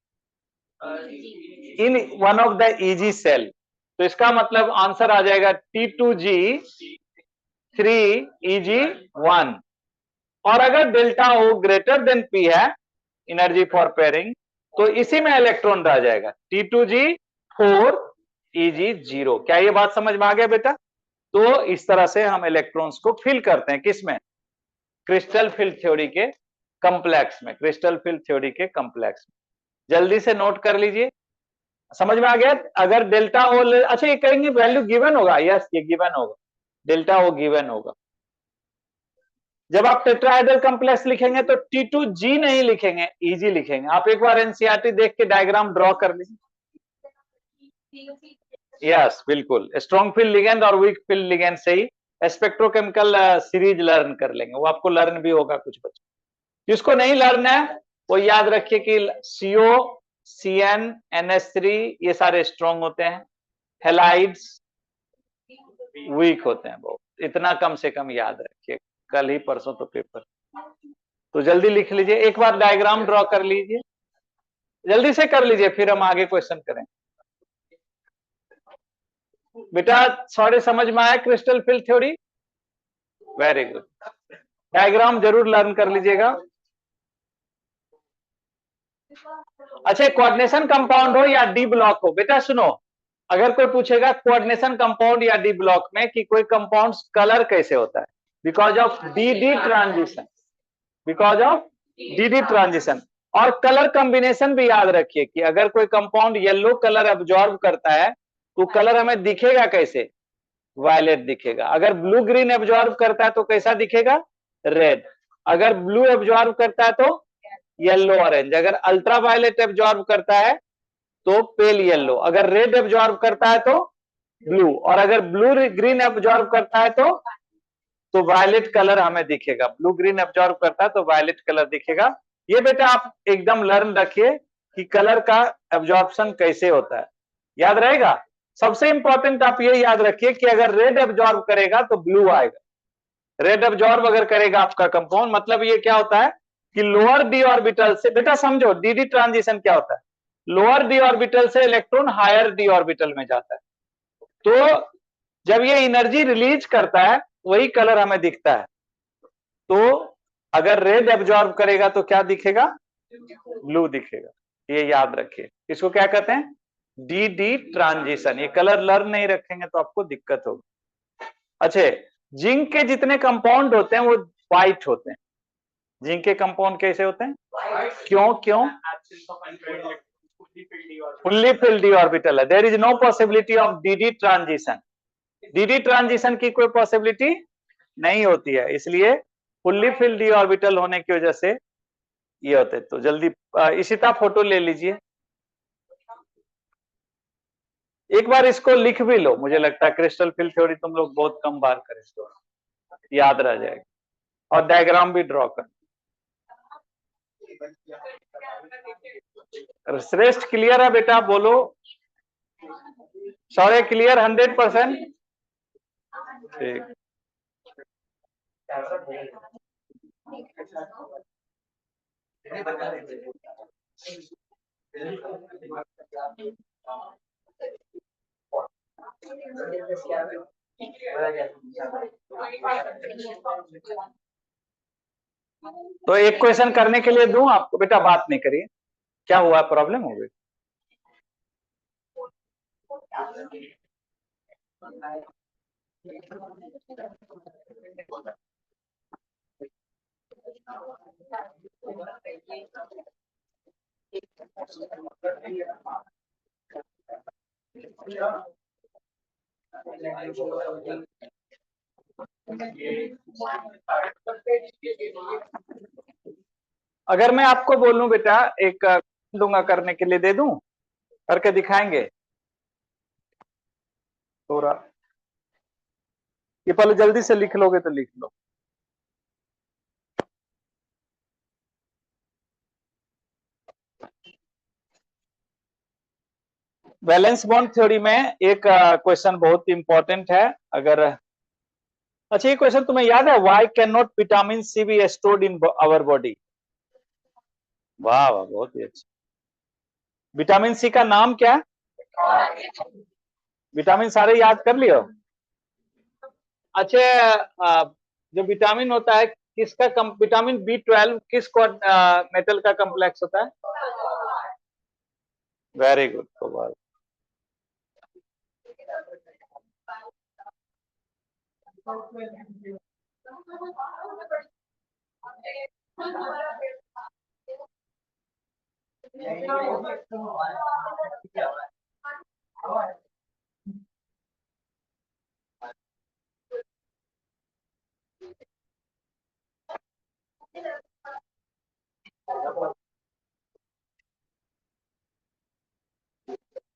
in one of the Eg cell, तो इसका मतलब आंसर आ जाएगा T2G3 Eg1। और अगर delta O greater than P है एनर्जी फॉर पेयरिंग, तो इसी में इलेक्ट्रॉन रह जाएगा T2G4 Eg0। क्या ये बात समझ में आ गया बेटा? तो इस तरह से हम इलेक्ट्रॉन्स को फिल करते हैं, किसमें, क्रिस्टल फील्ड थ्योरी के कॉम्प्लेक्स में, क्रिस्टल फील्ड थ्योरी के कॉम्प्लेक्स में। जल्दी से नोट कर लीजिए, समझ में आ गया? अगर डेल्टा O, अच्छा ये कहेंगे वैल्यू गिवन होगा, यस ये गिवन होगा, डेल्टा O गिवन होगा। जब आप टेट्राहेड्रल कॉम्प्लेक्स लिखेंगे तो T2G नहीं लिखेंगे, Eg लिखेंगे। आप एक बार एनसीईआरटी देख के डायग्राम ड्रॉ कर लीजिए। यस बिल्कुल, स्ट्रॉन्ग फील्ड लिगेंड और वीक फील्ड लिगेंड से ही स्पेक्ट्रोकेमिकल सीरीज लर्न कर लेंगे, वो आपको लर्न भी होगा कुछ बच्चों। जिसको नहीं लर्न है वो याद रखिए कि CO, CN, NH3 ये सारे स्ट्रॉन्ग होते हैं, हेलाइड्स वीक होते हैं बहुत, इतना कम से कम याद रखिए, कल ही परसों तो पेपर। तो जल्दी लिख लीजिए, एक बार डायग्राम ड्रॉ कर लीजिए, जल्दी से कर लीजिए, फिर हम आगे क्वेश्चन करें। बेटा सॉरी समझ में आया crystal field theory? Very good, diagram जरूर लर्न कर लीजिएगा। अच्छा कोऑर्डिनेशन कंपाउंड हो या डी ब्लॉक हो, बेटा सुनो, अगर कोई पूछेगा कोऑर्डिनेशन कंपाउंड या डी ब्लॉक में कि कोई कंपाउंड कलर कैसे होता है, because of D transition, because of D transition. और कलर कॉम्बिनेशन भी याद रखिए कि अगर कोई कंपाउंड येलो कलर एब्जॉर्ब करता है तो कलर हमें दिखेगा कैसे, वायलेट दिखेगा। अगर ब्लू ग्रीन एब्जॉर्ब करता है तो कैसा दिखेगा, रेड। अगर ब्लू एब्जॉर्ब करता है तो येलो ऑरेंज। अगर अल्ट्रा वायलेट एब्जॉर्ब करता है तो पेल येलो। अगर रेड एब्जॉर्ब करता है तो ब्लू, और अगर ब्लू ग्रीन एब्जॉर्ब करता है तो वायलेट कलर हमें दिखेगा। ब्लू ग्रीन एब्जॉर्ब करता है तो वायलेट कलर दिखेगा। ये बेटा आप एकदम लर्न रखिए कि कलर का एब्जॉर्प्शन कैसे होता है, याद रहेगा। सबसे इंपॉर्टेंट आप ये याद रखिए कि अगर रेड एब्जॉर्ब करेगा तो ब्लू आएगा। रेड एब्जॉर्ब अगर करेगा आपका कंपाउंड, मतलब ये क्या होता है कि लोअर डी ऑर्बिटल से, बेटा समझो डी ट्रांजिशन क्या होता है, लोअर डी ऑर्बिटल से इलेक्ट्रॉन हायर डी ऑर्बिटल में जाता है, तो जब ये एनर्जी रिलीज करता है वही कलर हमें दिखता है। तो अगर रेड एब्जॉर्ब करेगा तो क्या दिखेगा, ब्लू दिखेगा, ये याद रखिए। इसको क्या कहते हैं, डी ट्रांजिशन। ये कलर लर्न नहीं रखेंगे तो आपको दिक्कत होगी। अच्छा जिंक के जितने कंपाउंड होते हैं वो व्हाइट होते हैं। जिंक के कंपाउंड कैसे होते हैं, क्यों क्यों, फुल्ली फिल्ड डी ऑर्बिटल है, there is no possibility of D transition. D transition की कोई पॉसिबिलिटी नहीं होती है, इसलिए फुल्ली फिल्ड डी ऑर्बिटल होने की वजह से ये होते। तो जल्दी इशिता फोटो ले लीजिए, एक बार इसको लिख भी लो, मुझे लगता है क्रिस्टल फील्ड थ्योरी तुम लोग बहुत कम बार करें, याद रह जाएगा। और डायग्राम भी ड्रॉ कर। श्रेष्ठ क्लियर है बेटा, बोलो सारे क्लियर 100%? ठीक, तो एक क्वेश्चन करने के लिए दूं आपको? बेटा बात नहीं करिए, क्या हुआ, प्रॉब्लम हो गई? अगर मैं आपको बोलूं बेटा एक दूंगा करने के लिए, दे दूं? करके दिखाएंगे थोड़ा? ये पहले जल्दी से लिख लोगे तो लिख लो। वैलेंस बॉन्ड थ्योरी में एक क्वेश्चन बहुत इंपॉर्टेंट है। अगर अच्छा, ये क्वेश्चन तुम्हें याद है, why can not vitamin C be stored in our body? वाह वाह, बहुत ही अच्छा। विटामिन सी का नाम क्या है? विटामिन सारे याद कर लियो। अच्छा, जो विटामिन होता है किसका विटामिन B12 किस मेटल का कॉम्प्लेक्स होता है? Very good cobalt.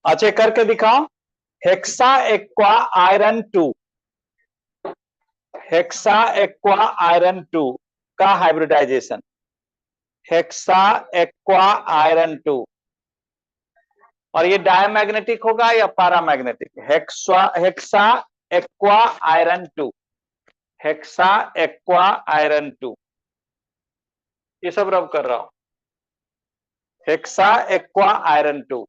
अच्छा, करके दिखाओ। Hexa aqua iron 2, hexa aqua iron 2 का हाइब्रिडाइजेशन। हेक्सा एक्वा आयरन 2, और ये डायमैग्नेटिक होगा या paramagnetic? Hexa aqua iron 2, hexa aqua iron 2, ये सब रब कर रहा हूं। Hexa aqua iron 2।